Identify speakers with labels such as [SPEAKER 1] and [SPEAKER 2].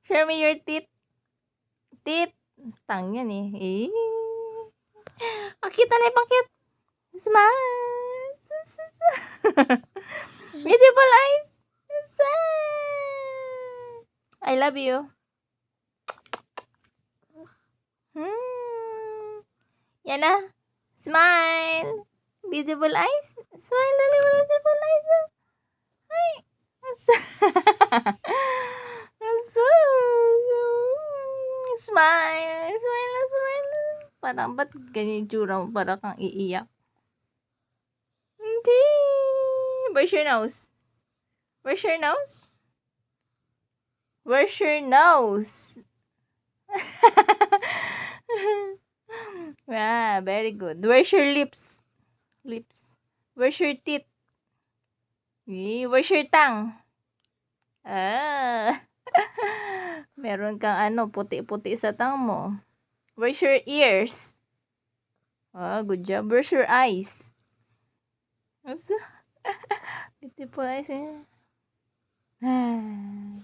[SPEAKER 1] Show me your teeth. Teeth. Tang yan eh. Pakita na ipakit. Smile. Beautiful eyes. I love you. Yan na. Smile. Beautiful eyes. Smile na beautiful eyes. Ay. Smile. Smile na smile. Parang ba't ganyan yung tsura mo? Parang kang iiyak. Hindi. Where's your nose? Where's your nose? Where's your nose? Ah, very good. Where's your lips? Lips. Where's your teeth? Where's your tongue? Ah. Meron kang puti-puti sa tongue mo. Where's your ears? Ah, good job. Where's your eyes? Beautiful eyes. Ah.